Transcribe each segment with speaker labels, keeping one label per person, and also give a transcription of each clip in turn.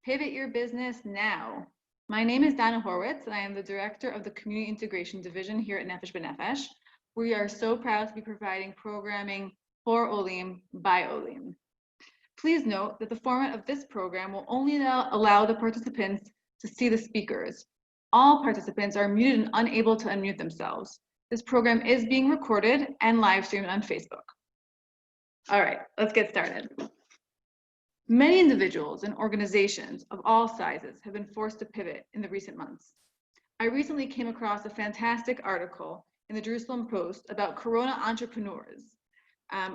Speaker 1: Pivot your business now. My name is Dana Horwitz, and I am the Director of the Community Integration Division here at Nefesh. We are so proud to be providing programming for Olim by Olim. Please note that the format of this program will only allow the participants to see the speakers. All participants are muted and unable to unmute themselves. This program is being recorded and live streamed on Facebook. All right, let's get started. Many individuals and organizations of all sizes have been forced to pivot in the recent months. I recently came across a fantastic article in the Jerusalem Post about Corona entrepreneurs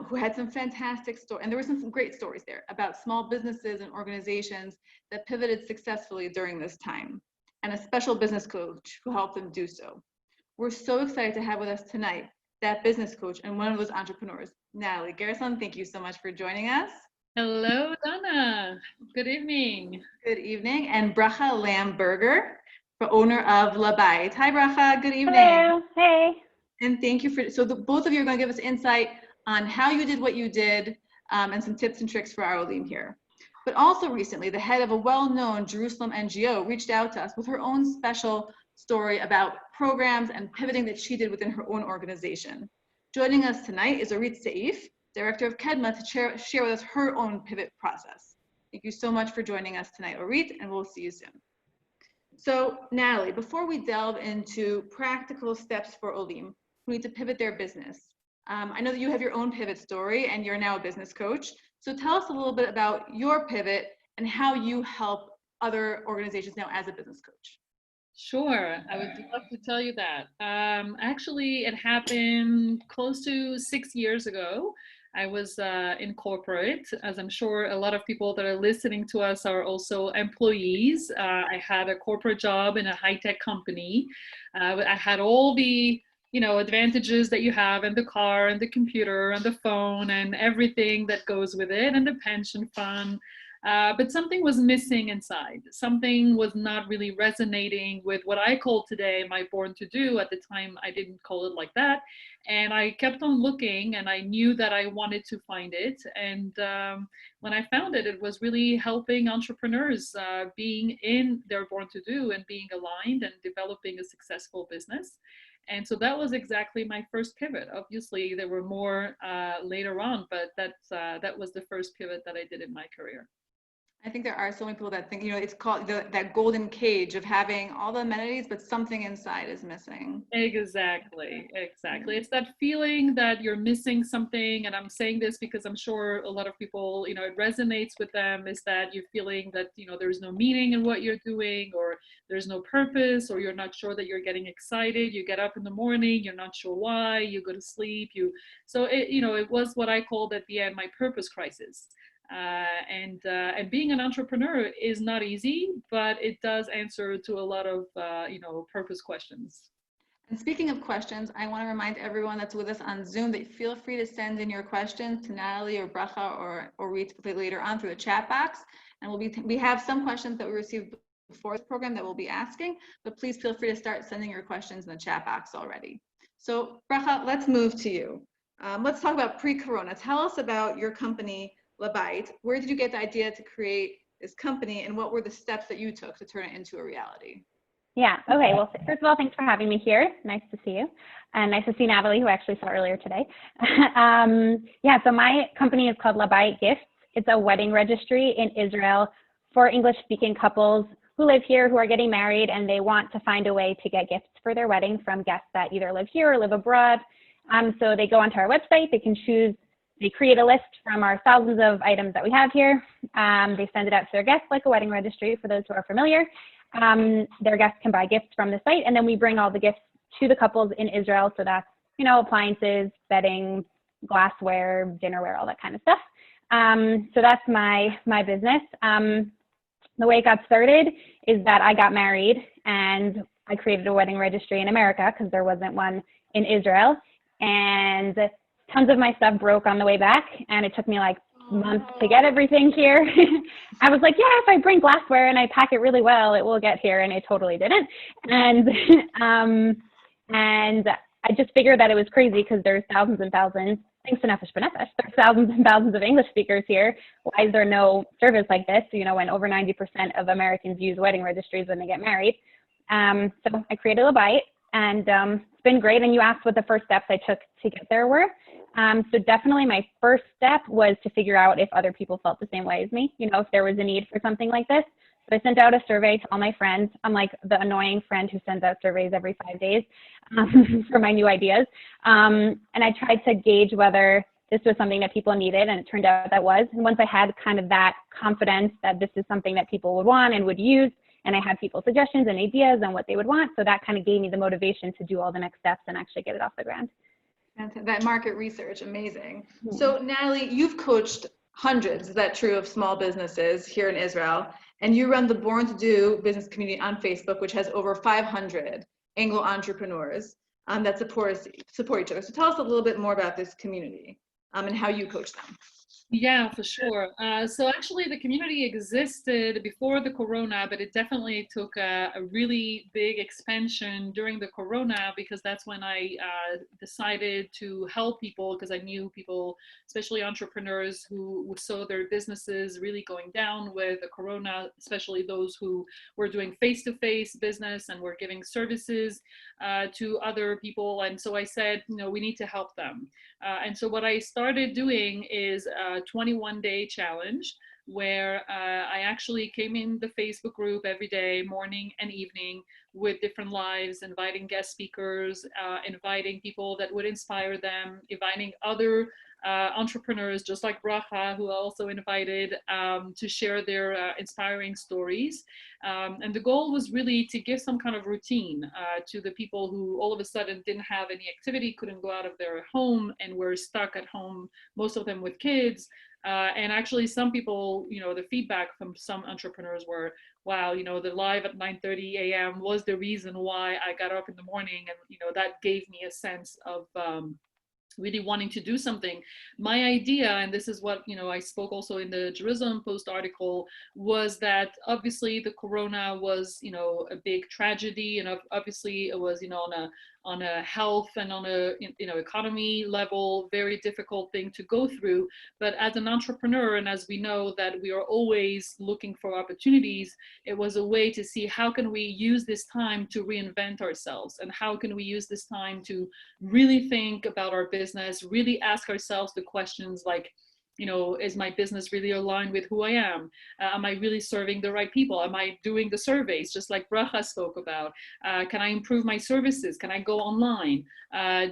Speaker 1: who had some fantastic stories, and there were some great stories there about small businesses and organizations that pivoted successfully during this time, and a special business coach who helped them do so. We're so excited to have with us tonight that business coach and one of those entrepreneurs, Natalie Gerson. Thank you so much for joining us.
Speaker 2: Hello, Donna. Good evening.
Speaker 1: Good evening. And Bracha Lamberger, the owner of Labait. Hi, Bracha. Good evening.
Speaker 3: Hello. Hey.
Speaker 1: And thank you for, both of you are going to give us insight on how you did what you did and some tips and tricks for our Olim here. But also recently, the head of a well-known Jerusalem NGO reached out to us with her own special story about programs and pivoting that she did within her own organization. Joining us tonight is Orit Seif, Director of Kedma, to share with us her own pivot process. Thank you so much for joining us tonight, Orit, and we'll see you soon. So, Natalie, before we delve into practical steps for Olim who need to pivot their business, I know that you have your own pivot story and you're now a business coach. So tell us a little bit about your pivot and how you help other organizations now as a business coach.
Speaker 2: Sure, I would love to tell you that. Actually, it happened close to 6 years ago. I was in corporate, as I'm sure a lot of people that are listening to us are also employees. I had a corporate job in a high-tech company. I had all the advantages that you have in the car and the computer and the phone and everything that goes with it and the pension fund. But something was missing inside. Something was not really resonating with what I call today my born to do. At the time, I didn't call it like that. And I kept on looking, and I knew that I wanted to find it. And when I found it, it was really helping entrepreneurs being in their born to do and being aligned and developing a successful business. And so that was exactly my first pivot. Obviously, there were more later on, but that was the first pivot that I did in my career.
Speaker 1: I think there are so many people that think, it's called that golden cage of having all the amenities, but something inside is missing.
Speaker 2: Exactly. It's that feeling that you're missing something. And I'm saying this because I'm sure a lot of people, it resonates with them, is that you're feeling that, there's no meaning in what you're doing, or there's no purpose, or you're not sure that you're getting excited. You get up in the morning, you're not sure why, you go to sleep. So it was what I called at the end my purpose crisis. And being an entrepreneur is not easy, but it does answer to a lot of, purpose questions.
Speaker 1: And speaking of questions, I want to remind everyone that's with us on Zoom that feel free to send in your questions to Natalie or Bracha or Orit later on through the chat box. And we have some questions that we received before the program that we'll be asking, but please feel free to start sending your questions in the chat box already. So Bracha, let's move to you. Let's talk about pre-corona. Tell us about your company, Labait. Where did you get the idea to create this company, and what were the steps that you took to turn it into a reality?
Speaker 3: Yeah, okay. Well, first of all, thanks for having me here. Nice to see you. And nice to see Natalie, who I actually saw earlier today. So my company is called Labait Gifts. It's a wedding registry in Israel for English-speaking couples who live here, who are getting married, and they want to find a way to get gifts for their wedding from guests that either live here or live abroad. So they go onto our website, they create a list from our thousands of items that we have here. They send it out to their guests like a wedding registry for those who are familiar. Their guests can buy gifts from the site, and then we bring all the gifts to the couples in Israel. So that's, appliances, bedding, glassware, dinnerware, all that kind of stuff. So that's my business. The way it got started is that I got married and I created a wedding registry in America because there wasn't one in Israel. And tons of my stuff broke on the way back, and it took me like months to get everything here. I was like, yeah, if I bring glassware and I pack it really well, it will get here, and it totally didn't. And I just figured that it was crazy because there's thousands and thousands thanks to Nefesh B'Nefesh, there's thousands and thousands of English speakers here. Why is there no service like this? When over 90% of Americans use wedding registries when they get married. So I created Labite, and it's been great. And you asked what the first steps I took to get there were. So definitely my first step was to figure out if other people felt the same way as me, if there was a need for something like this. So I sent out a survey to all my friends. I'm like the annoying friend who sends out surveys every 5 days for my new ideas. And I tried to gauge whether this was something that people needed, and it turned out that was. And once I had kind of that confidence that this is something that people would want and would use, and I had people's suggestions and ideas on what they would want, so that kind of gave me the motivation to do all the next steps and actually get it off the ground.
Speaker 1: And that market research, amazing. So Natalie, you've coached hundreds, is that true, of small businesses here in Israel, and you run the Born to Do business community on Facebook, which has over 500 Anglo entrepreneurs that support each other. So tell us a little bit more about this community and how you coach them.
Speaker 2: Yeah, for sure. So actually the community existed before the corona, but it definitely took a really big expansion during the corona, because that's when I decided to help people, because I knew people, especially entrepreneurs, who saw their businesses really going down with the corona, especially those who were doing face-to-face business and were giving services to other people. And so I said, we need to help them. And so what I started doing is a 21-day challenge where I actually came in the Facebook group every day, morning and evening, with different lives, inviting guest speakers, inviting people that would inspire them, inviting other entrepreneurs just like Bracha, who I also invited to share their inspiring stories. And the goal was really to give some kind of routine to the people who all of a sudden didn't have any activity, couldn't go out of their home, and were stuck at home, most of them with kids. And actually some people, the feedback from some entrepreneurs were, wow, the live at 9:30 a.m. was the reason why I got up in the morning. And, that gave me a sense of really wanting to do something. My idea, and this is what, I spoke also in the Jerusalem Post article, was that obviously the corona was, a big tragedy. And obviously it was, on a health and on a, economy level, very difficult thing to go through. But as an entrepreneur, and as we know that we are always looking for opportunities, it was a way to see how can we use this time to reinvent ourselves, and how can we use this time to really think about our business, really ask ourselves the questions like, is my business really aligned with who I am? Am I really serving the right people? Am I doing the surveys, just like Bracha spoke about? Can I improve my services? Can I go online?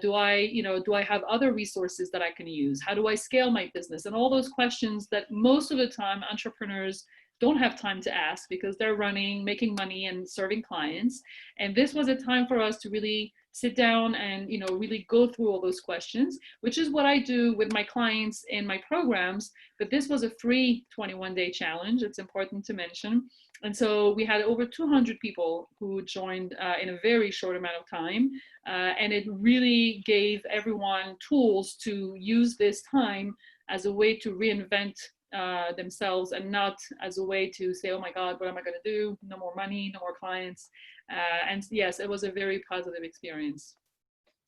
Speaker 2: Do I have other resources that I can use? How do I scale my business? And all those questions that most of the time entrepreneurs don't have time to ask, because they're running, making money, and serving clients. And this was a time for us to really sit down and really go through all those questions, which is what I do with my clients in my programs. But this was a free 21-day challenge, it's important to mention. And so we had over 200 people who joined in a very short amount of time. And it really gave everyone tools to use this time as a way to reinvent themselves, and not as a way to say, oh my God, what am I going to do? No more money, no more clients. And yes, it was a very positive experience.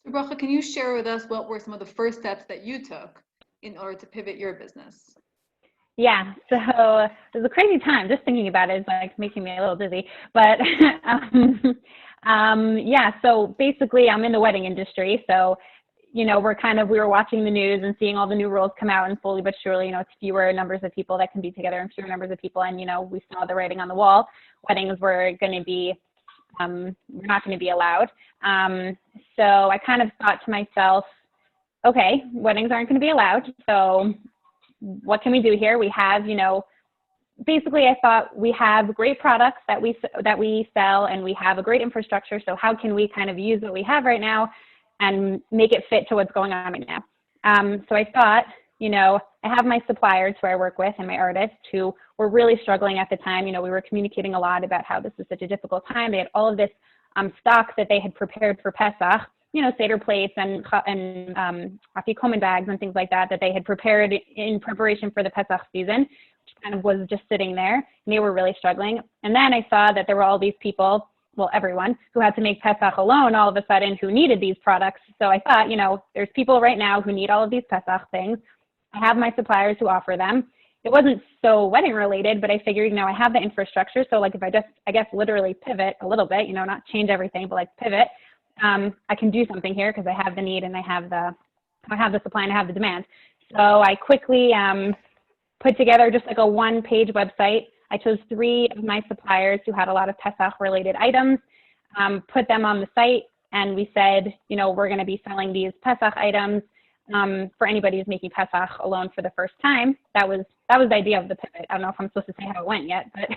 Speaker 1: So Bracha, can you share with us what were some of the first steps that you took in order to pivot your business?
Speaker 3: Yeah, so it was a crazy time. Just thinking about it is like making me a little dizzy. But yeah, so basically I'm in the wedding industry. So, we were watching the news and seeing all the new rules come out, and slowly but surely, it's fewer numbers of people that can be together and fewer numbers of people. And, we saw the writing on the wall. Weddings were going to be, not going to be allowed. So I kind of thought to myself, okay, weddings aren't going to be allowed. So what can we do here? We have, basically I thought we have great products that we sell, and we have a great infrastructure. So how can we kind of use what we have right now and make it fit to what's going on right now? So I thought, I have my suppliers who I work with and my artists who were really struggling at the time. We were communicating a lot about how this was such a difficult time. They had all of this stock that they had prepared for Pesach, Seder plates and afikomen bags and things like that they had prepared in preparation for the Pesach season, which kind of was just sitting there, and they were really struggling. And then I saw that there were all these people well, everyone who had to make Pesach alone all of a sudden who needed these products. So I thought, there's people right now who need all of these Pesach things. I have my suppliers who offer them. It wasn't so wedding related, but I figured, I have the infrastructure. So like if I just, I guess, literally pivot a little bit, not change everything, but like pivot, I can do something here because I have the need and I have the supply and I have the demand. So I quickly put together just like a one-page website. I chose 3 of my suppliers who had a lot of Pesach-related items, put them on the site, and we said, we're going to be selling these Pesach items for anybody who's making Pesach alone for the first time. That was the idea of the pivot. I don't know if I'm supposed to say how it went yet, but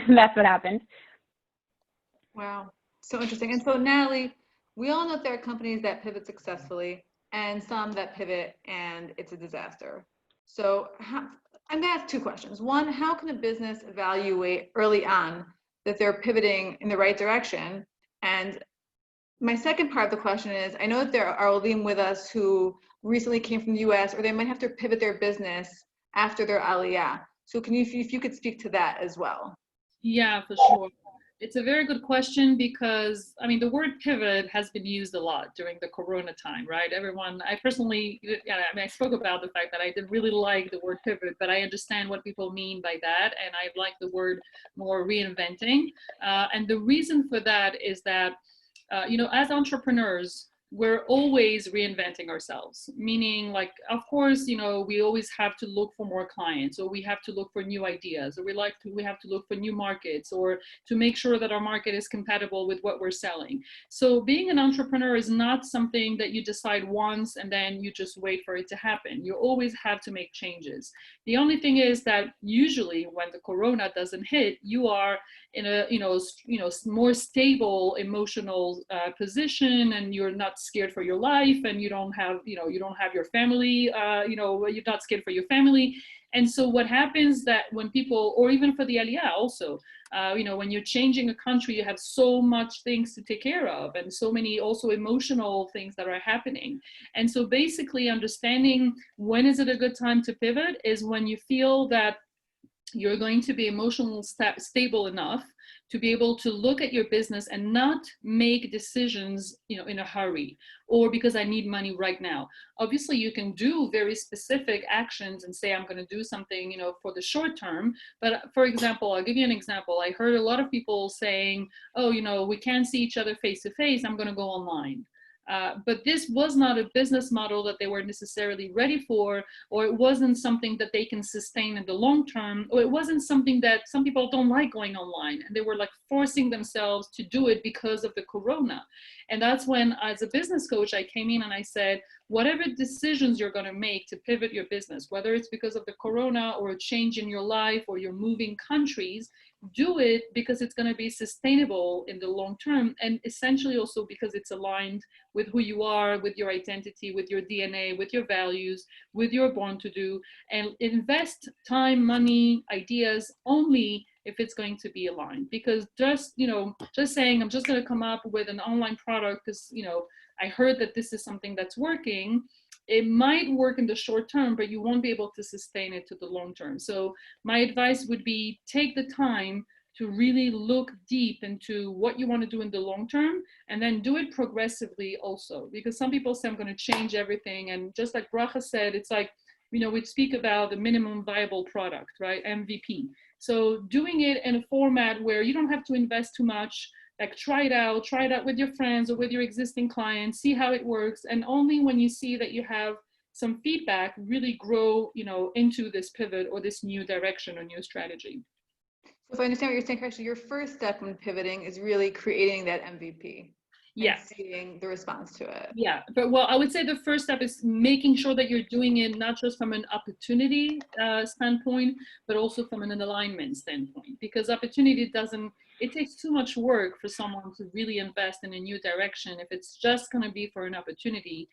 Speaker 3: that's what happened.
Speaker 1: Wow, so interesting. And so Natalie, we all know there are companies that pivot successfully and some that pivot and it's a disaster. So I'm gonna ask 2 questions. One, how can a business evaluate early on that they're pivoting in the right direction? And my second part of the question is, I know that there are Olim with us who recently came from the US, or they might have to pivot their business after their Aliyah. So can you, if you could speak to that as well?
Speaker 2: Yeah, for sure. It's a very good question because, the word pivot has been used a lot during the Corona time, right? I personally, I spoke about the fact that I didn't really like the word pivot, but I understand what people mean by that. And I like the word more reinventing. And the reason for that is that, as entrepreneurs, we're always reinventing ourselves, meaning like, of course, we always have to look for more clients, or we have to look for new ideas, or we have to look for new markets, or to make sure that our market is compatible with what we're selling. So being an entrepreneur is not something that you decide once and then you just wait for it to happen. You always have to make changes. The only thing is that usually when the Corona doesn't hit, you are in a more stable emotional position, and you're not scared for your life, and you don't have your family, you're not scared for your family. And so what happens that when people, or even for the Aliyah also, when you're changing a country, you have so much things to take care of, and so many also emotional things that are happening. And so basically understanding when is it a good time to pivot is when you feel that you're going to be emotionally stable enough to be able to look at your business and not make decisions, in a hurry, or because I need money right now. Obviously, you can do very specific actions and say, I'm going to do something, for the short term. But for example, I'll give you an example. I heard a lot of people saying, oh, we can't see each other face to face, I'm going to go online. But this was not a business model that they were necessarily ready for, or it wasn't something that they can sustain in the long term, or it wasn't something that some people don't like going online, and they were like forcing themselves to do it because of the Corona. And that's when, as a business coach, I came in and I said, whatever decisions you're going to make to pivot your business, whether it's because of the Corona or a change in your life or you're moving countries, do it because it's going to be sustainable in the long term, and essentially also because it's aligned with who you are, with your identity, with your DNA, with your values, with your born to do, and invest time, money, ideas only if it's going to be aligned. Because just saying I'm just going to come up with an online product because I heard that this is something that's working, it might work in the short term, but you won't be able to sustain it to the long term. So my advice would be, take the time to really look deep into what you want to do in the long term, and then do it progressively also. Because some people say, I'm going to change everything. And just like Bracha said, it's like, we speak about the minimum viable product, right? MVP. So doing it in a format where you don't have to invest too much, like try it out with your friends or with your existing clients, see how it works. And only when you see that you have some feedback, really grow, into this pivot or this new direction or new strategy.
Speaker 1: So if I understand what you're saying correctly, your first step when pivoting is really creating that MVP.
Speaker 2: Yeah.
Speaker 1: And seeing the response to it.
Speaker 2: Yeah, but I would say the first step is making sure that you're doing it not just from an opportunity standpoint, but also from an alignment standpoint. Because opportunity it takes too much work for someone to really invest in a new direction. If it's just going to be for an opportunity,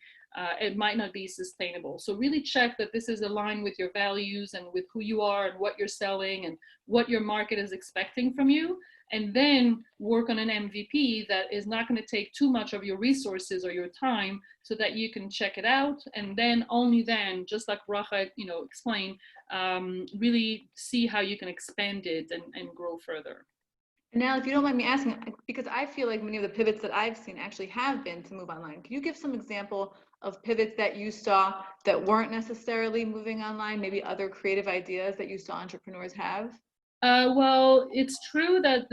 Speaker 2: it might not be sustainable. So really check that this is aligned with your values and with who you are and what you're selling and what your market is expecting from you. And then work on an MVP that is not going to take too much of your resources or your time, so that you can check it out. And then only then, just like Bracha, explained, really see how you can expand it and grow further.
Speaker 1: And now, if you don't mind me asking, because I feel like many of the pivots that I've seen actually have been to move online. Can you give some example of pivots that you saw that weren't necessarily moving online, maybe other creative ideas that you saw entrepreneurs have?
Speaker 2: Well, it's true that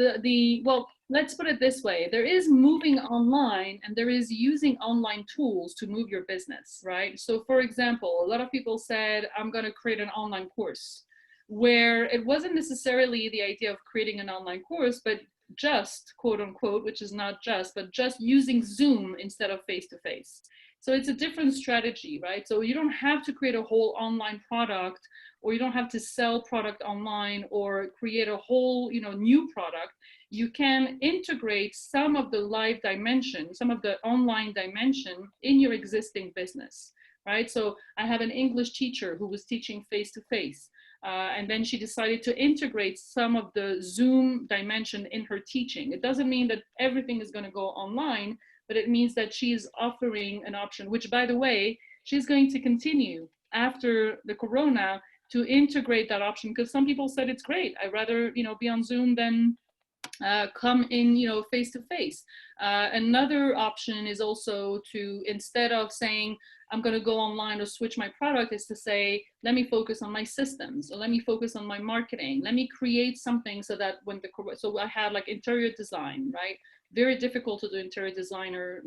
Speaker 2: well, let's put it this way. There is moving online and there is using online tools to move your business, right? So for example, a lot of people said, I'm going to create an online course, where it wasn't necessarily the idea of creating an online course, but just quote unquote, which is not just, but just using Zoom instead of face to face. So it's a different strategy, right? So you don't have to create a whole online product, or you don't have to sell product online or create a whole, new product. You can integrate some of the live dimension, some of the online dimension in your existing business, right? So I have an English teacher who was teaching face to face. And then she decided to integrate some of the Zoom dimension in her teaching. It doesn't mean that everything is going to go online, but it means that she's offering an option, which, by the way, she's going to continue after the corona to integrate that option, because some people said it's great. I'd rather, be on Zoom than come in, face to face. Another option is also to, instead of saying, I'm going to go online or switch my product, is to say, let me focus on my systems, or let me focus on my marketing. Let me create something so that so I had like interior design, right? Very difficult to do interior designer,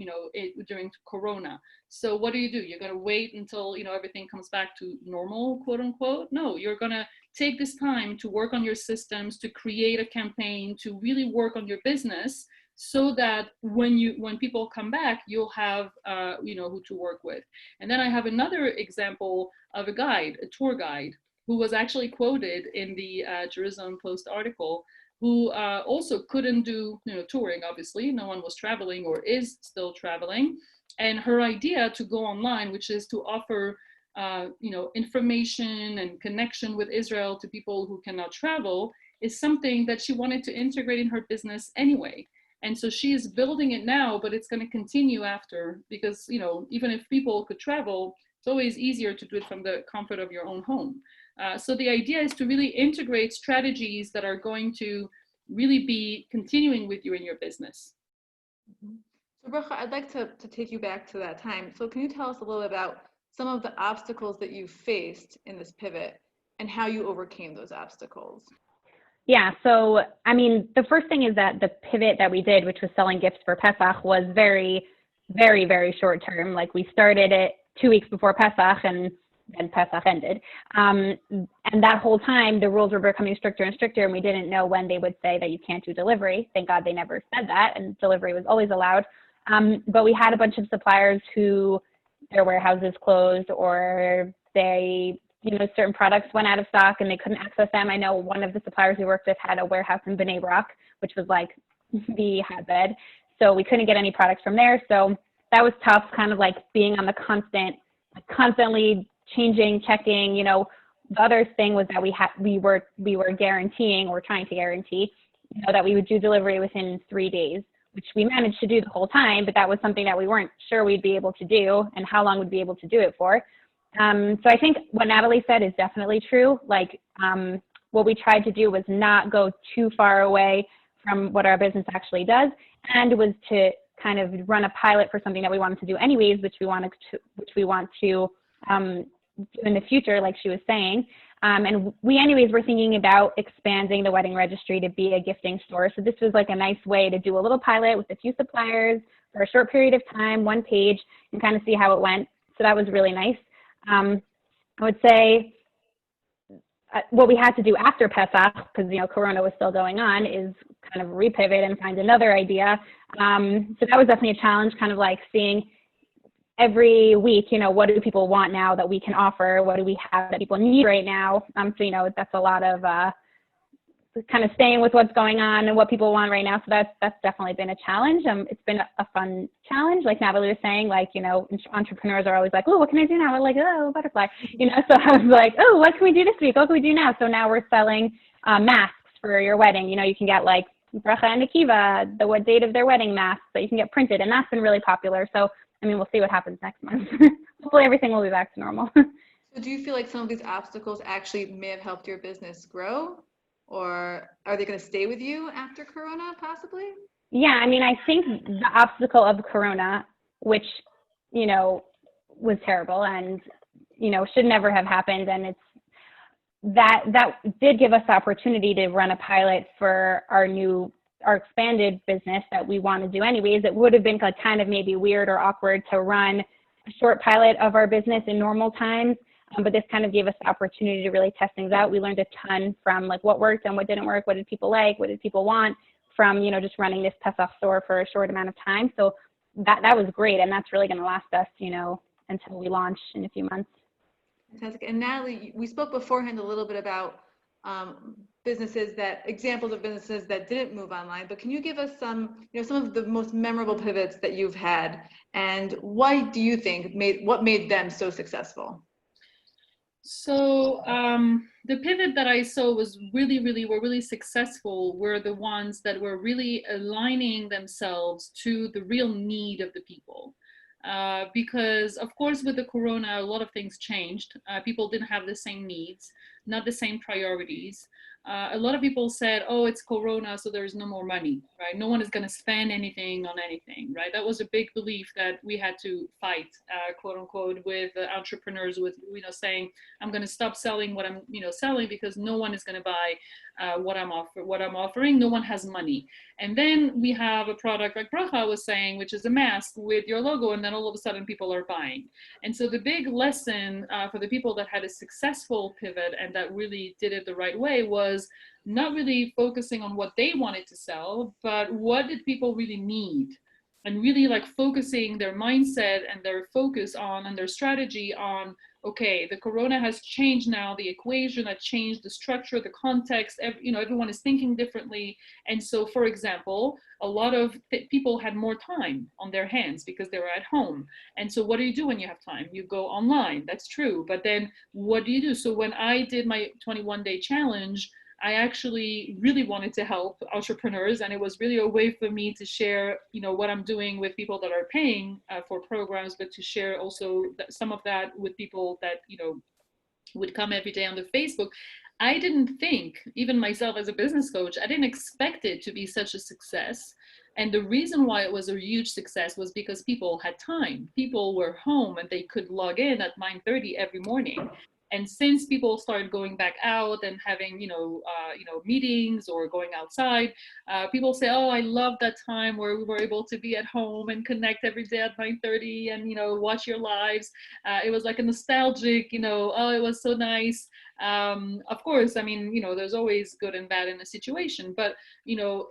Speaker 2: during Corona. So what do? You're going to wait until, everything comes back to normal, quote unquote? No, you're going to take this time to work on your systems, to create a campaign, to really work on your business, so that when people come back, you'll have who to work with. And then I have another example of a tour guide, who was actually quoted in the Jerusalem Post article, who also couldn't do touring. Obviously, no one was traveling or is still traveling, and her idea to go online, which is to offer information and connection with Israel to people who cannot travel, is something that she wanted to integrate in her business anyway. And so she is building it now, but it's going to continue after, because, even if people could travel, it's always easier to do it from the comfort of your own home. So the idea is to really integrate strategies that are going to really be continuing with you in your business.
Speaker 1: So Bracha, I'd like to take you back to that time. So can you tell us a little about some of the obstacles that you faced in this pivot and how you overcame those obstacles?
Speaker 3: Yeah, so I mean, the first thing is that the pivot that we did, which was selling gifts for Pesach, was very, very, very short term. Like, we started it 2 weeks before Pesach, and then Pesach ended. And that whole time, the rules were becoming stricter and stricter, and we didn't know when they would say that you can't do delivery. Thank God they never said that, and delivery was always allowed. But we had a bunch of suppliers who their warehouses closed, or they, certain products went out of stock and they couldn't access them. I know one of the suppliers we worked with had a warehouse in Bnei Brak, which was like the hotbed. So we couldn't get any products from there. So that was tough, kind of like being on the constantly changing, checking. The other thing was that we were guaranteeing, or trying to guarantee, that we would do delivery within 3 days, which we managed to do the whole time, but that was something that we weren't sure we'd be able to do and how long we'd be able to do it for. So I think what Natalie said is definitely true. Like, what we tried to do was not go too far away from what our business actually does, and was to kind of run a pilot for something that we wanted to do anyways, which we want to do in the future, like she was saying. And we anyways were thinking about expanding the wedding registry to be a gifting store. So this was like a nice way to do a little pilot with a few suppliers for a short period of time, one page, and kind of see how it went. So that was really nice. I would say what we had to do after Pesach, because Corona was still going on, is kind of repivot and find another idea. So that was definitely a challenge, kind of like seeing every week, what do people want now that we can offer? What do we have that people need right now? So that's a lot of kind of staying with what's going on and what people want right now. So that's definitely been a challenge. It's been a fun challenge. Like Natalie was saying, like, entrepreneurs are always like, oh, what can I do now? We're like, oh, butterfly, so I was like, oh, what can we do this week? What can we do now? So now we're selling masks for your wedding. You can get like Bracha and Akiva, the date of their wedding masks that you can get printed. And that's been really popular. So, we'll see what happens next month. Hopefully everything will be back to normal.
Speaker 1: So do you feel like some of these obstacles actually may have helped your business grow? or are they going to stay with you after Corona possibly?
Speaker 3: Yeah, I mean, I think the obstacle of Corona, which, you know, was terrible and, you know, should never have happened. And it's that did give us the opportunity to run a pilot for our expanded business that we want to do anyways. It would have been kind of maybe weird or awkward to run a short pilot of our business in normal times. But this kind of gave us the opportunity to really test things out. We learned a ton from like what worked and what didn't work. What did people like? What did people want from, you know, just running this Pesach store for a short amount of time. So that was great. And that's really going to last us, you know, until we launch in a few months.
Speaker 1: Fantastic. And Natalie, we spoke beforehand a little bit about examples of businesses that didn't move online, but can you give us some of the most memorable pivots that you've had, and why do you think what made them so successful?
Speaker 2: So the pivot that I saw were really successful were the ones that were really aligning themselves to the real need of the people. Because of course with the Corona, a lot of things changed. People didn't have the same needs, not the same priorities. A lot of people said, oh, it's Corona, so there's no more money, right? No one is going to spend anything on anything, right? That was a big belief that we had to fight, quote unquote, with entrepreneurs, with, you know, saying, I'm going to stop selling what I'm, you know, selling because no one is going to buy what I'm offering. No one has money. And then we have a product like Bracha was saying, which is a mask with your logo, and then all of a sudden people are buying. And so the big lesson for the people that had a successful pivot and that really did it the right way was not really focusing on what they wanted to sell, but what did people really need? And really like focusing their mindset and their focus on and their strategy on, okay, the Corona has changed now the equation, that changed the structure, the context, you know, everyone is thinking differently. And so, for example, a lot of people had more time on their hands because they were at home. And so what do you do when you have time? You go online, that's true. But then what do you do? So when I did my 21-day challenge, I actually really wanted to help entrepreneurs, and it was really a way for me to share, you know, what I'm doing with people that are paying for programs, but to share also some of that with people that, you know, would come every day on the Facebook. I didn't think, even myself as a business coach, I didn't expect it to be such a success. And the reason why it was a huge success was because people had time. People were home and they could log in at 9:30 every morning. And since people started going back out and having, meetings or going outside, people say, oh, I love that time where we were able to be at home and connect every day at 9:30 and, you know, watch your lives. It was like a nostalgic, you know, oh, it was so nice. Of course, I mean, you know, there's always good and bad in a situation, but, you know,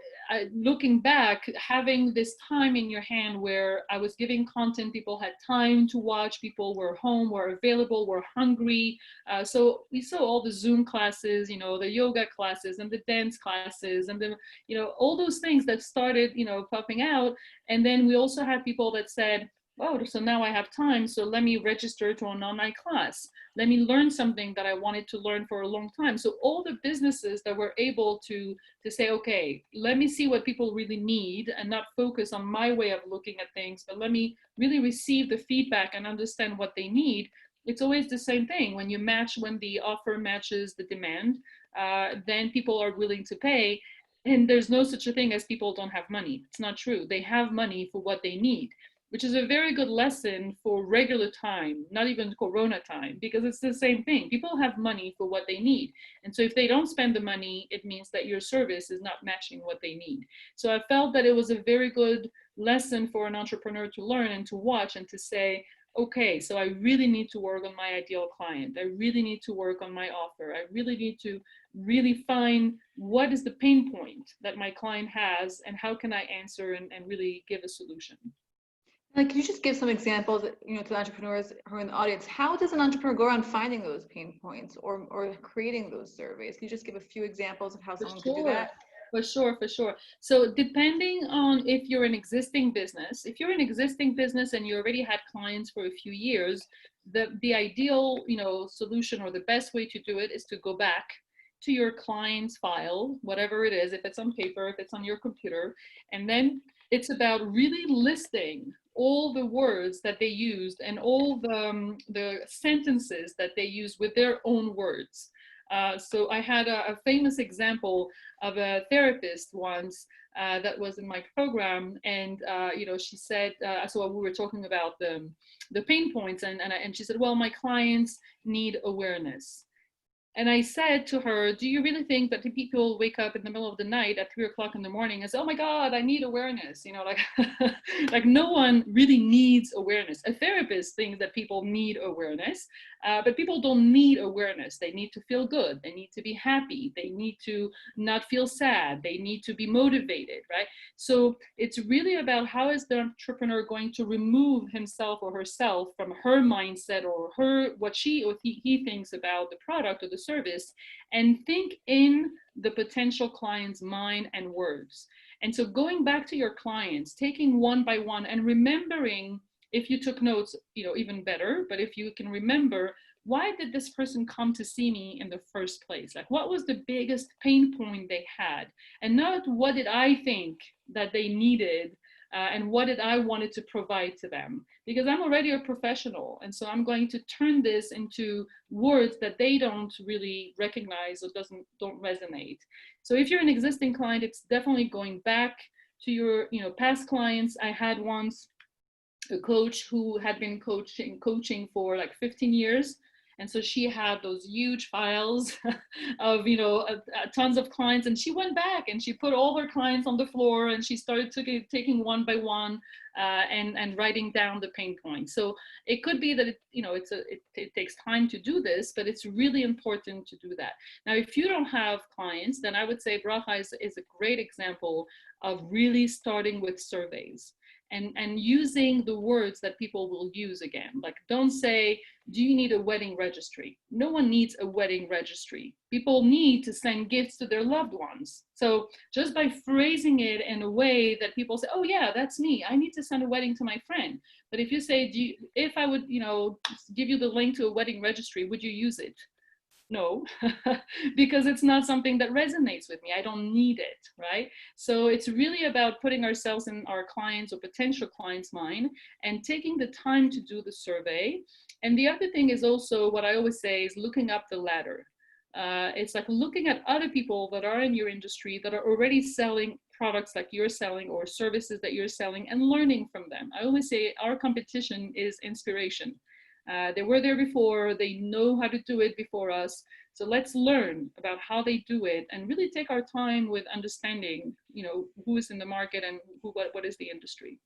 Speaker 2: looking back, having this time in your hand where I was giving content, people had time to watch, people were home, were available, were hungry. So we saw all the Zoom classes, you know, the yoga classes and the dance classes and the, you know, all those things that started, you know, popping out. And then we also had people that said, oh, so now I have time, so let me register to an online class. Let me learn something that I wanted to learn for a long time. So all the businesses that were able to say, okay, let me see what people really need and not focus on my way of looking at things, but let me really receive the feedback and understand what they need. It's always the same thing. When the offer matches the demand, then people are willing to pay. And there's no such a thing as people don't have money. It's not true. They have money for what they need, which is a very good lesson for regular time, not even Corona time, because it's the same thing. People have money for what they need. And so if they don't spend the money, it means that your service is not matching what they need. So I felt that it was a very good lesson for an entrepreneur to learn and to watch and to say, okay, so I really need to work on my ideal client. I really need to work on my offer. I really need to really find what is the pain point that my client has and how can I answer and really give a solution.
Speaker 1: Like, can you just give some examples, you know, to the entrepreneurs who are in the audience? How does an entrepreneur go around finding those pain points or creating those surveys? Can you just give a few examples of how someone could do that?
Speaker 2: For sure. So depending on if you're an existing business, and you already had clients for a few years, the ideal, you know, solution or the best way to do it is to go back to your client's file, whatever it is, if it's on paper, if it's on your computer, and then it's about really listing all the words that they used and all the sentences that they used with their own words. So I had a famous example of a therapist once that was in my program, and she said, so we were talking about the pain points, and she said, well, my clients need awareness. And I said to her, do you really think that the people wake up in the middle of the night at 3 o'clock in the morning and say, oh my God, I need awareness? Like no one really needs awareness. A therapist thinks that people need awareness, but people don't need awareness. They need to feel good. They need to be happy. They need to not feel sad. They need to be motivated, right? So it's really about how is the entrepreneur going to remove himself or herself from her mindset or what she or he thinks about the product or the service, and think in the potential client's mind and words. And so going back to your clients, taking one by one and remembering, if you took notes, even better, but if you can remember, why did this person come to see me in the first place? Like, what was the biggest pain point they had? And not what did I think that they needed, and what did I wanted to provide to them? Because I'm already a professional, and so I'm going to turn this into words that they don't really recognize or don't resonate. So if you're an existing client, it's definitely going back to your past clients. I had once a coach who had been coaching for like 15 years. And so she had those huge files of, tons of clients, and she went back and she put all her clients on the floor and she started taking one by one and writing down the pain points. So it could be that it takes time to do this, but it's really important to do that. Now, if you don't have clients, then I would say Bracha is a great example of really starting with surveys. And using the words that people will use again. Like, don't say, do you need a wedding registry? No one needs a wedding registry. People need to send gifts to their loved ones. So just by phrasing it in a way that people say, oh yeah, that's me. I need to send a wedding to my friend. But if you say, if I would, give you the link to a wedding registry, would you use it? No, because it's not something that resonates with me. I don't need it, right? So it's really about putting ourselves in our clients' or potential clients' mind and taking the time to do the survey. And the other thing is also what I always say is looking up the ladder. It's like looking at other people that are in your industry that are already selling products like you're selling or services that you're selling and learning from them. I always say our competition is inspiration. They were there before, they know how to do it before us. So let's learn about how they do it and really take our time with understanding, who is in the market and what is the industry.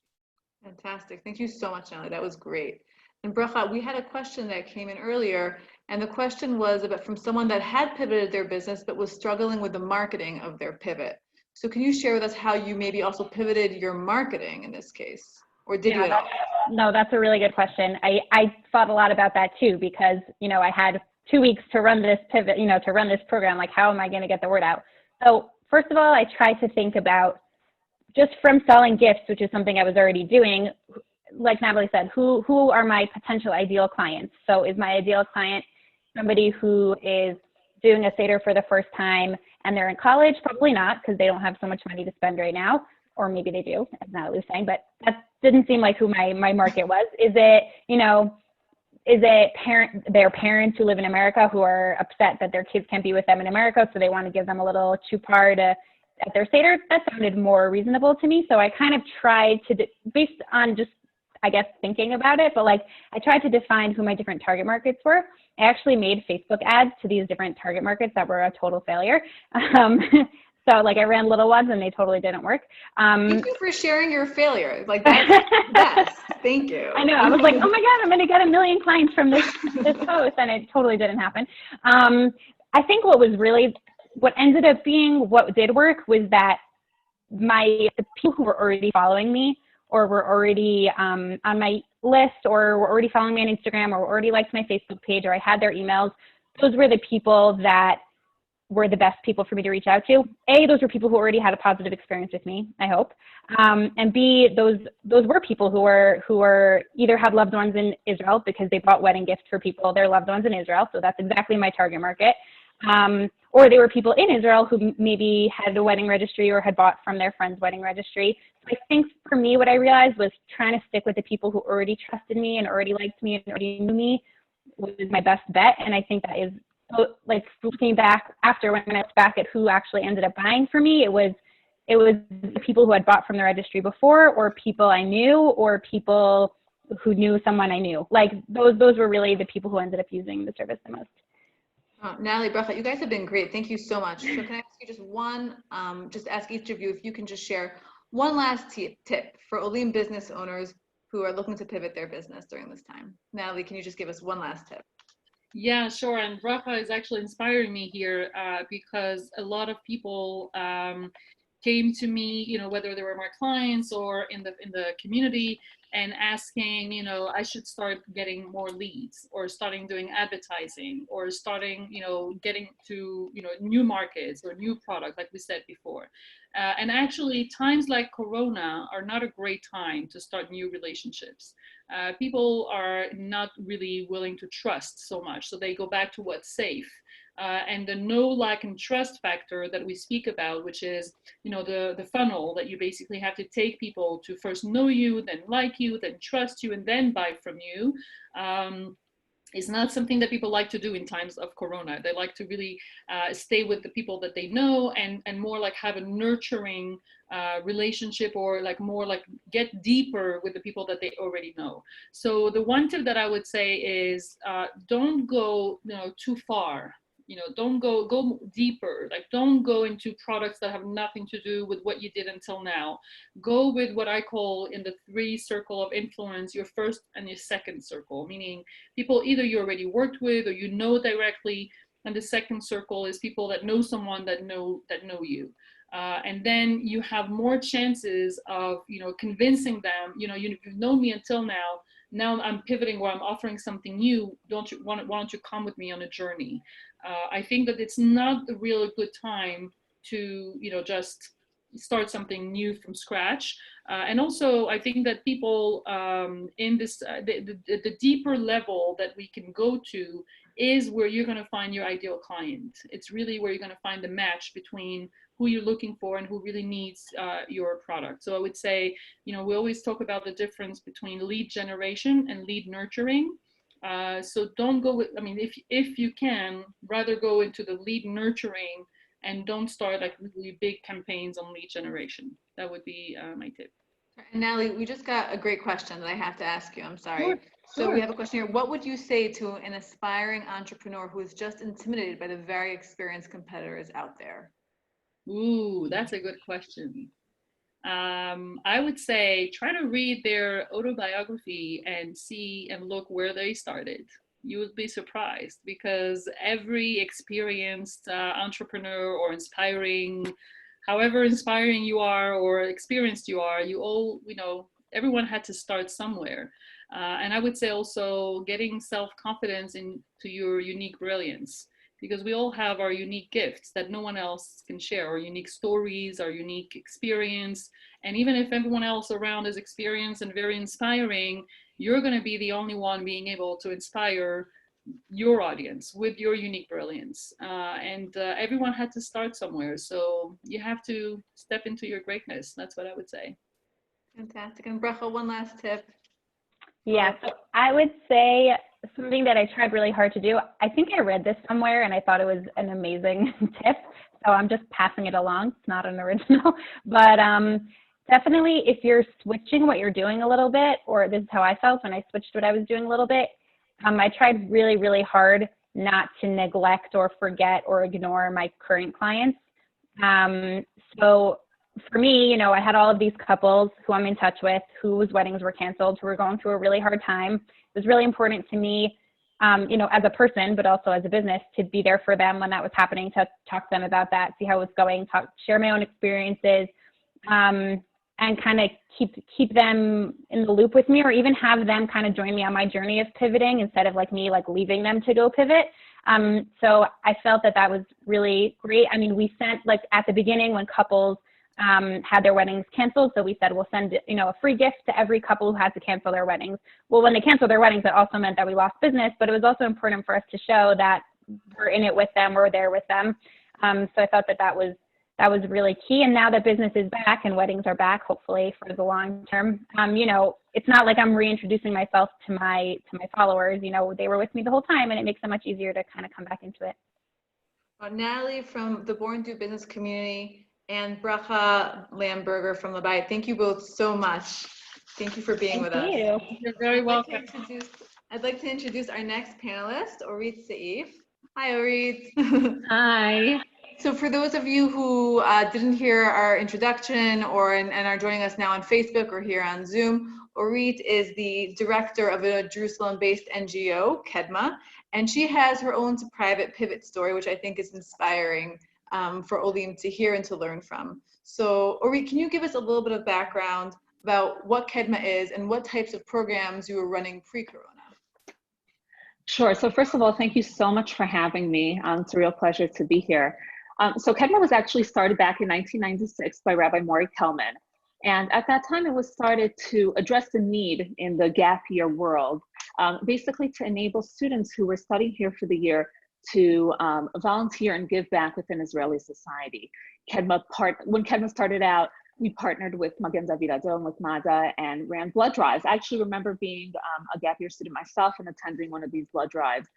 Speaker 1: Fantastic. Thank you so much, Nelly. That was great. And Bracha, we had a question that came in earlier, and the question was about from someone that had pivoted their business but was struggling with the marketing of their pivot. So can you share with us how you maybe also pivoted your marketing in this case? Or did you at all?
Speaker 3: No, that's a really good question. I thought a lot about that too, because, I had 2 weeks to run this pivot, to run this program. Like, how am I going to get the word out? So first of all, I tried to think about just from selling gifts, which is something I was already doing. Like Natalie said, who are my potential ideal clients? So is my ideal client somebody who is doing a Seder for the first time and they're in college? Probably not, because they don't have so much money to spend right now. Or maybe they do, as Natalie was saying, but that didn't seem like who my market was. Is it, their parents who live in America who are upset that their kids can't be with them in America, so they want to give them a little chupar at their Seder? That sounded more reasonable to me. So I kind of tried to, based on just, I guess, thinking about it, but I tried to define who my different target markets were. I actually made Facebook ads to these different target markets that were a total failure. So I ran little ones and they totally didn't work.
Speaker 1: Thank you for sharing your failure. That's the best. Thank you.
Speaker 3: I know. I was like, oh my God, I'm going to get 1 million clients from this post, and it totally didn't happen. I think what ended up being what did work was that the people who were already following me or were already on my list or were already following me on Instagram or already liked my Facebook page or I had their emails, those were the people that were the best people for me to reach out to. A, those were people who already had a positive experience with me, I hope. And B, those were people who were either had loved ones in Israel because they bought wedding gifts for their loved ones in Israel. So that's exactly my target market. Or they were people in Israel who maybe had a wedding registry or had bought from their friend's wedding registry. So I think for me, what I realized was trying to stick with the people who already trusted me and already liked me and already knew me was my best bet. And I think that is like looking back after, when I looked back at who actually ended up buying for me, it was the people who had bought from the registry before, or people I knew, or people who knew someone I knew. Like those were really the people who ended up using the service the most.
Speaker 1: Natalie, Bracha, you guys have been great. Thank you so much. So can I ask you just ask each of you if you can just share one last tip for Olim business owners who are looking to pivot their business during this time. Natalie, can you just give us one last tip?
Speaker 2: Yeah, sure. And Bracha is actually inspiring me here because a lot of people came to me, you know, whether they were my clients or in the community, and asking, you know, I should start getting more leads, or starting doing advertising, or starting, you know, getting to, you know, new markets or new products, like we said before. And actually, times like Corona are not a great time to start new relationships. People are not really willing to trust so much, so they go back to what's safe. And the know, like, and trust factor that we speak about, which is, you know, the funnel that you basically have to take people to first know you, then like you, then trust you, and then buy from you, is not something that people like to do in times of Corona. They like to really stay with the people that they know, and more like have a nurturing relationship, or like more like get deeper with the people that they already know. So the one tip that I would say is don't go, you know, too far. You know, don't go deeper. Like, don't go into products that have nothing to do with what you did until now. Go with what I call, in the 3 circle of influence, your first and your second circle, meaning people either you already worked with or you know directly, and the second circle is people that know someone that know you. And then you have more chances of, you know, convincing them, you know, you've known me until now. Now I'm pivoting, where I'm offering something new. Why don't you come with me on a journey? I think that it's not a really good time to, you know, just start something new from scratch. And also, I think that people in this, the deeper level that we can go to is where you're going to find your ideal client. It's really where you're going to find the match between who you're looking for and who really needs your product. So I would say, you know, we always talk about the difference between lead generation and lead nurturing. So don't go with, I mean, if you can, rather go into the lead nurturing, and don't start like really big campaigns on lead generation. That would be my tip.
Speaker 1: And Natalie, we just got a great question that I have to ask you. I'm sorry.
Speaker 2: Sure,
Speaker 1: So
Speaker 2: sure.
Speaker 1: we have a question here. What would you say to an aspiring entrepreneur who is just intimidated by the very experienced competitors out there?
Speaker 2: Ooh, that's a good question. I would say try to read their autobiography and see and look where they started. You would be surprised, because every experienced entrepreneur, or inspiring, however inspiring you are or experienced you are, you all, you know, everyone had to start somewhere. And I would say also getting self-confidence into your unique brilliance, because we all have our unique gifts that no one else can share, our unique stories, our unique experience. And even if everyone else around is experienced and very inspiring, you're going to be the only one being able to inspire your audience with your unique brilliance. And everyone had to start somewhere. So you have to step into your greatness. That's what I would say.
Speaker 1: Fantastic. And Bracha, one last tip.
Speaker 3: Yeah, so I would say something that I tried really hard to do. I think I read this somewhere and I thought it was an amazing tip, so I'm just passing it along. It's not an original, but definitely if you're switching what you're doing a little bit, or this is how I felt when I switched what I was doing a little bit, I tried really, really hard not to neglect or forget or ignore my current clients. So for me, you know, I had all of these couples who I'm in touch with, whose weddings were canceled, who were going through a really hard time. It was really important to me, you know, as a person, but also as a business, to be there for them when that was happening, to talk to them about that, see how it was going, share my own experiences, and kind of keep them in the loop with me, or even have them kind of join me on my journey of pivoting, instead of like me like leaving them to go pivot. So I felt that was really great. I mean, we sent, like, at the beginning when couples had their weddings canceled, so we said we'll send, you know, a free gift to every couple who had to cancel their weddings. Well, when they canceled their weddings, that also meant that we lost business, but it was also important for us to show that we're in it with them, we're there with them. So I thought that was that was really key. And now that business is back and weddings are back, hopefully for the long term, you know, it's not like I'm reintroducing myself to my followers. You know, they were with me the whole time, and it makes it much easier to kind of come back into it.
Speaker 1: Natalie from the Born Do Business community and Bracha Lamberger from Labite, thank you both so much. Thank you for being with us.
Speaker 3: Thank you.
Speaker 2: You're very welcome.
Speaker 1: I'd like to introduce our next panelist, Orit Seif. Hi, Orit.
Speaker 4: Hi.
Speaker 1: So for those of you who didn't hear our introduction and are joining us now on Facebook or here on Zoom, Orit is the director of a Jerusalem-based NGO, Kedma, and she has her own private pivot story, which I think is inspiring for Olim to hear and to learn from. So Orit, can you give us a little bit of background about what Kedma is and what types of programs you were running pre-corona?
Speaker 4: Sure. So first of all, thank you so much for having me. It's a real pleasure to be here. So Kedma was actually started back in 1996 by Rabbi Maury Kelman. And at that time, it was started to address the need in the gap year world, basically to enable students who were studying here for the year to volunteer and give back within Israeli society. When Kedma started out, we partnered with Magen David Adom, with MADA, and ran blood drives. I actually remember being a gap year student myself and attending one of these blood drives.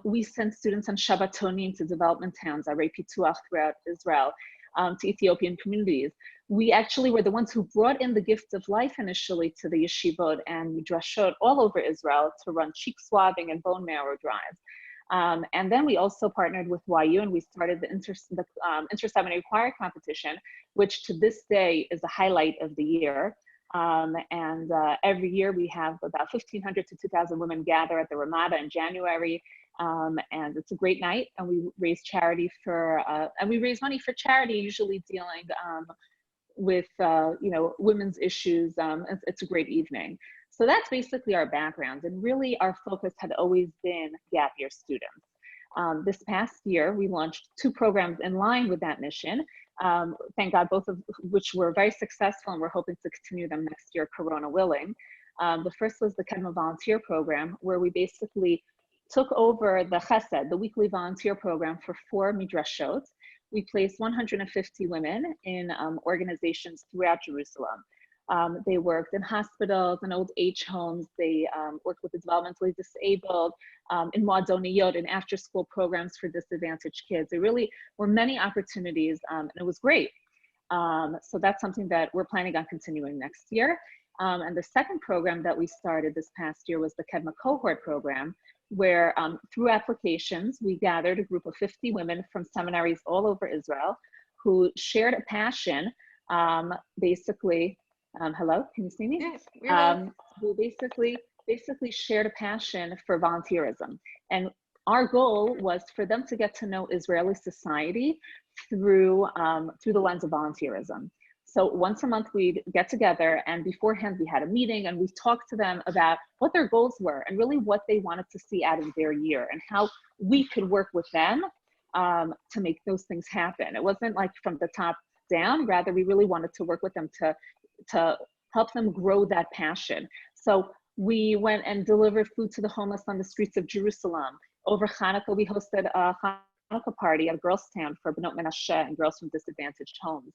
Speaker 4: We sent students on Shabbatonim to development towns, Arei Pituach throughout Israel, to Ethiopian communities. We actually were the ones who brought in the gift of life initially to the yeshivot and midrashot all over Israel to run cheek swabbing and bone marrow drives. And then we also partnered with YU, and we started the inter-seminary choir competition, which to this day is the highlight of the year. Every year we have about 1,500 to 2,000 women gather at the Ramada in January. And it's a great night, and we raise charity and we raise money for charity, usually dealing with women's issues. It's a great evening. So that's basically our background, and really our focus had always been gap year students. This past year, we launched 2 programs in line with that mission. Thank God, both of which were very successful, and we're hoping to continue them next year, Corona willing. The first was the Kedma Volunteer Program, where we basically took over the Chesed, the weekly volunteer program, for 4 midrashot. We placed 150 women in organizations throughout Jerusalem. They worked in hospitals and old age homes. They worked with the developmentally disabled, in Moadoniyot, and after-school programs for disadvantaged kids. There really were many opportunities, and it was great. So that's something that we're planning on continuing next year. And the second program that we started this past year was the Kedma Cohort Program, where through applications, we gathered a group of 50 women from seminaries all over Israel who shared a passion, basically. Hello, can you see me?
Speaker 1: Yes,
Speaker 4: who basically shared a passion for volunteerism. And our goal was for them to get to know Israeli society through the lens of volunteerism. So once a month we'd get together, and beforehand we had a meeting, and we talked to them about what their goals were and really what they wanted to see out of their year and how we could work with them to make those things happen. It wasn't like from the top down, rather we really wanted to work with them to help them grow that passion. So we went and delivered food to the homeless on the streets of Jerusalem. Over Hanukkah, we hosted a Hanukkah party at a girls' town for Bnot Menashe and girls from disadvantaged homes.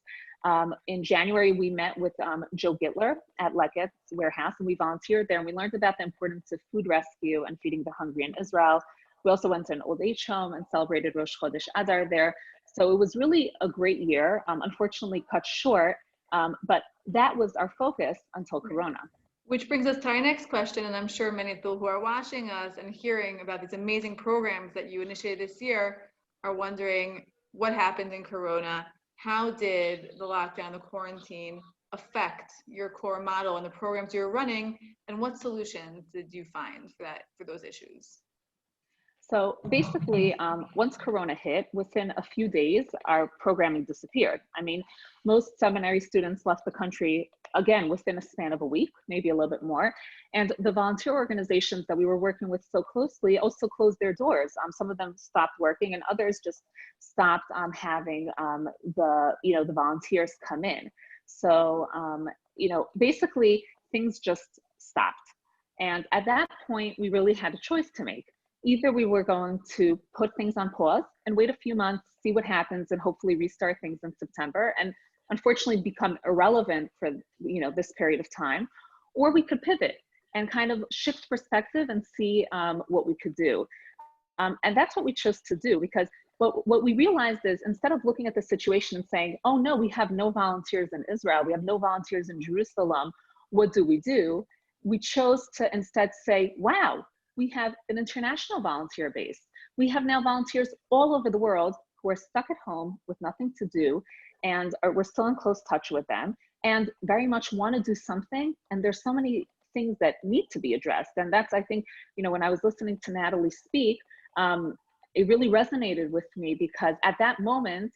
Speaker 4: In January, we met with Joe Gittler at Leket's warehouse, and we volunteered there, and we learned about the importance of food rescue and feeding the hungry in Israel. We also went to an old age home and celebrated Rosh Chodesh Adar there. So it was really a great year, unfortunately cut short, but that was our focus until Corona.
Speaker 1: Which brings us to our next question, and I'm sure many people who are watching us and hearing about these amazing programs that you initiated this year are wondering what happened in Corona. How did the lockdown, the quarantine affect your core model and the programs you're running, and what solutions did you find for those issues?
Speaker 4: So basically, once Corona hit, within a few days, our programming disappeared. I mean, most seminary students left the country, again, within a span of a week, maybe a little bit more. And the volunteer organizations that we were working with so closely also closed their doors. Some of them stopped working, and others just stopped having the volunteers come in. So, basically, things just stopped. And at that point, we really had a choice to make. either we were going to put things on pause and wait a few months, see what happens, and hopefully restart things in September, and unfortunately become irrelevant for this period of time, or we could pivot and kind of shift perspective and see what we could do. And that's what we chose to do, because what we realized is, instead of looking at the situation and saying, oh no, we have no volunteers in Israel, we have no volunteers in Jerusalem, what do? We chose to instead say, wow, we have an international volunteer base. We have now volunteers all over the world who are stuck at home with nothing to do, and we're still in close touch with them and very much want to do something. And there's so many things that need to be addressed. And that's, I think, when I was listening to Natalie speak, it really resonated with me, because at that moment,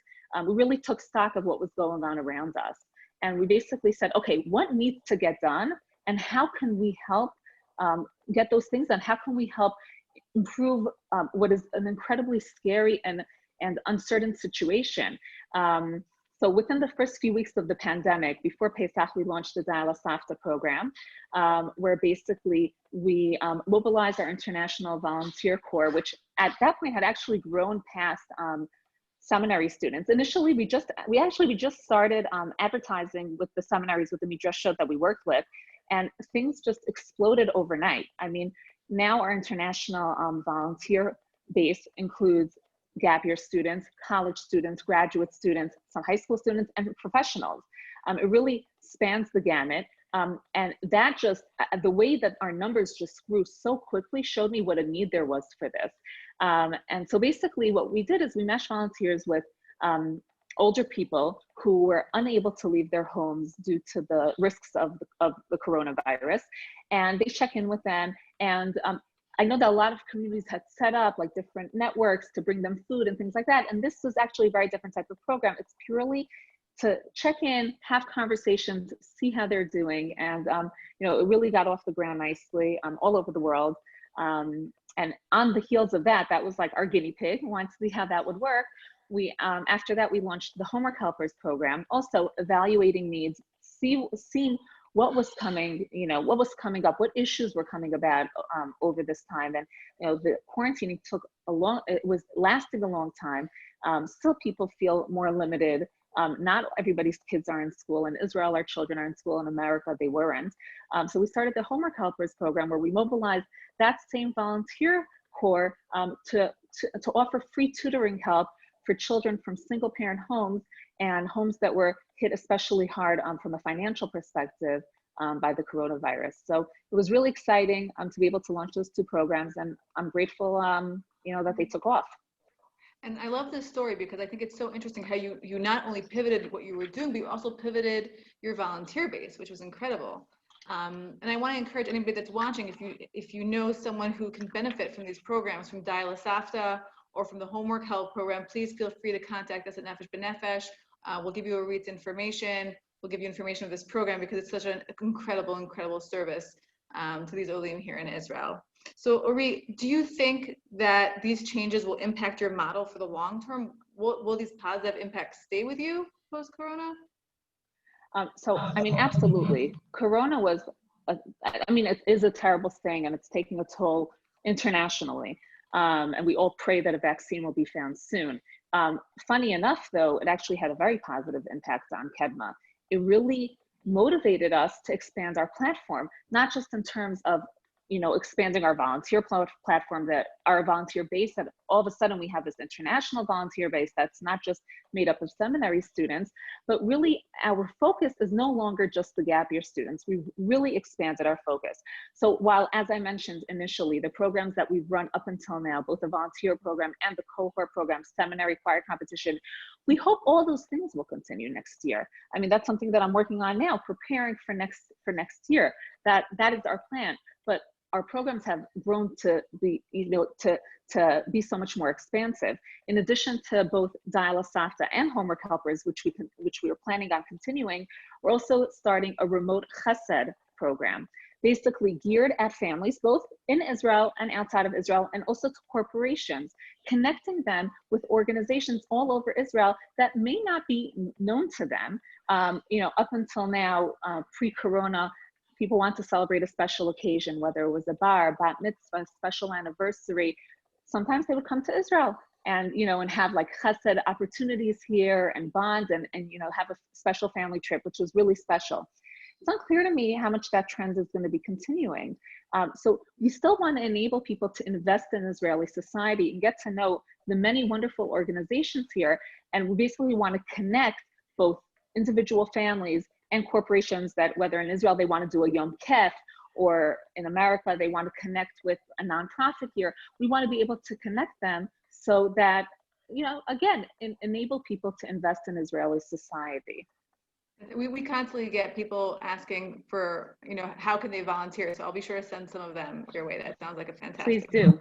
Speaker 4: we really took stock of what was going on around us. And we basically said, okay, what needs to get done? And how can we help get those things done? How can we help improve what is an incredibly scary and uncertain situation? So within the first few weeks of the pandemic, before Pesach, we launched the Dial Safta program, where basically we mobilized our International Volunteer Corps, which at that point had actually grown past seminary students. Initially, we just started advertising with the seminaries, with the midrashot that we worked with, and things just exploded overnight. I mean, now our international volunteer base includes gap year students, college students, graduate students, some high school students, and professionals. It really spans the gamut. And that just, the way that our numbers just grew so quickly showed me what a need there was for this. And so basically what we did is we meshed volunteers with older people who were unable to leave their homes due to the risks of the coronavirus. And they check in with them. And I know that a lot of communities had set up like different networks to bring them food and things like that. And this was actually a very different type of program. It's purely to check in, have conversations, see how they're doing. And, it really got off the ground nicely all over the world. And on the heels of that, that was like our guinea pig. We wanted to see how that would work. We, after that, we launched the Homework Helpers program, also evaluating needs, seeing what was coming, what was coming up, what issues were coming about over this time. And, the quarantining it was lasting a long time. Still people feel more limited. Not everybody's kids are in school. In Israel, our children are in school. In America, they weren't. So we started the Homework Helpers program, where we mobilized that same volunteer corps to offer free tutoring help for children from single parent homes and homes that were hit especially hard from a financial perspective by the coronavirus. So it was really exciting to be able to launch those two programs, and I'm grateful that they took off.
Speaker 1: And I love this story because I think it's so interesting how you not only pivoted what you were doing, but you also pivoted your volunteer base, which was incredible. And I want to encourage anybody that's watching, if you know someone who can benefit from these programs, from Dial Safta or from the Homework Help program, please feel free to contact us at Nefesh B'Nefesh. We'll give you Orit's information. We'll give you information of this program because it's such an incredible service to these Olim here in Israel. So Orit, do you think that these changes will impact your model for the long term? Will these positive impacts stay with you post-corona?
Speaker 4: Absolutely. Corona was, it is a terrible thing, and it's taking a toll internationally. And we all pray that a vaccine will be found soon. Funny enough, though, it actually had a very positive impact on Kedma. It really motivated us to expand our platform, not just in terms of expanding our volunteer platform, that our volunteer base, that all of a sudden we have this international volunteer base that's not just made up of seminary students, but really our focus is no longer just the gap year students. We've really expanded our focus. So while, as I mentioned initially, the programs that we've run up until now, both the volunteer program and the cohort program, seminary choir competition, we hope all those things will continue next year. That's something that I'm working on now, preparing for next year. That is our plan. But our programs have grown to be, to be so much more expansive. In addition to both Dial Safta and Homework Helpers, which we are planning on continuing, we're also starting a remote Chesed program, basically geared at families, both in Israel and outside of Israel, and also to corporations, connecting them with organizations all over Israel that may not be known to them. Up until now, pre-corona, people want to celebrate a special occasion, whether it was a bar, bat mitzvah, special anniversary, sometimes they would come to Israel and, and have like chesed opportunities here and bonds and have a special family trip, which was really special. It's unclear to me how much that trend is going to be continuing. So we still want to enable people to invest in Israeli society and get to know the many wonderful organizations here. And we basically want to connect both individual families and corporations that, whether in Israel they want to do a Yom Kef, or in America they want to connect with a nonprofit here. We want to be able to connect them so that, again, enable people to invest in Israeli society.
Speaker 1: We constantly get people asking for, how can they volunteer? So I'll be sure to send some of them your way. That sounds like a fantastic.
Speaker 4: Please do.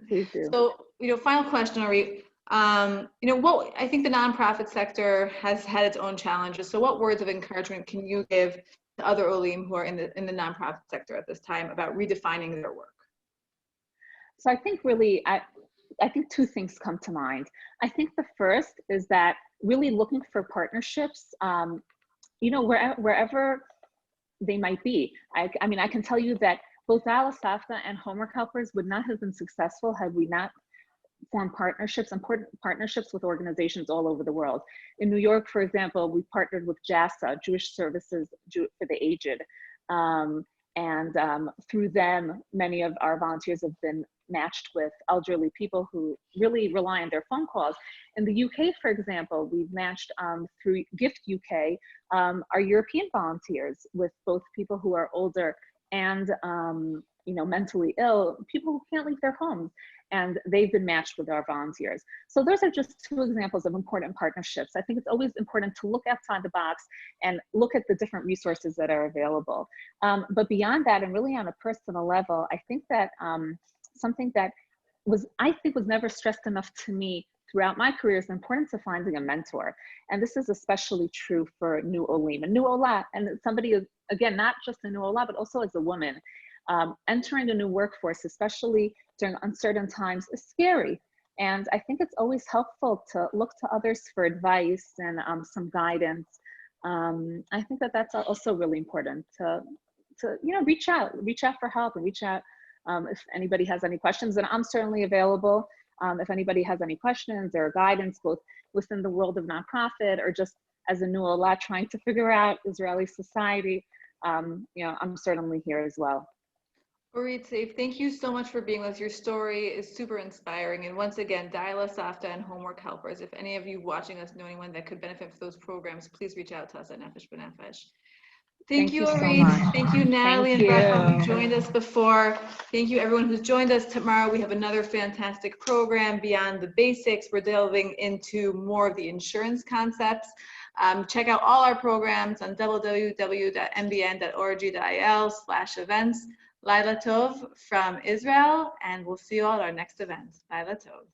Speaker 4: Please do.
Speaker 1: So, final question, Orit. What I think the nonprofit sector has had its own challenges. So what words of encouragement can you give to other Olim who are in the nonprofit sector at this time about redefining their work?
Speaker 4: So I think really, I think two things come to mind. I think the first is that really looking for partnerships, wherever they might be. I mean, I can tell you that both Ala Safta and Homework Helpers would not have been successful had we not formed partnerships, important partnerships with organizations all over the world. In New York, for example, we partnered with JASA, Jewish Services for the Aged. Through them, many of our volunteers have been matched with elderly people who really rely on their phone calls. In the UK, for example, we've matched through Gift UK, our European volunteers with both people who are older and mentally ill, people who can't leave their homes, and they've been matched with our volunteers. So those are just two examples of important partnerships. I think it's always important to look outside the box and look at the different resources that are available. But beyond that, and really on a personal level, I think that something that was never stressed enough to me throughout my career is the importance of finding a mentor. And this is especially true for new Olim, a new Ola, and somebody is, again, not just a new Ola, but also as a woman. Entering a new workforce, especially during uncertain times, is scary. And I think it's always helpful to look to others for advice and some guidance. I think that that's also really important to reach out for help and reach out if anybody has any questions. And I'm certainly available if anybody has any questions or guidance, both within the world of nonprofit or just as a new Ola trying to figure out Israeli society. I'm certainly here as well.
Speaker 1: Orit, Seif, thank you so much for being with us. Your story is super inspiring. And once again, Daila, Safta, and Homework Helpers, if any of you watching us know anyone that could benefit from those programs, please reach out to us at Nefesh B'Nefesh. Thank you, Orit.
Speaker 4: So
Speaker 1: Thank you, Natalie and Becca, who joined us before. Thank you, everyone who's joined us. Tomorrow, we have another fantastic program, Beyond the Basics. We're delving into more of the insurance concepts. Check out all our programs on www.mbn.org.il/events. Laila Tov from Israel, and we'll see you all at our next event. Laila Tov.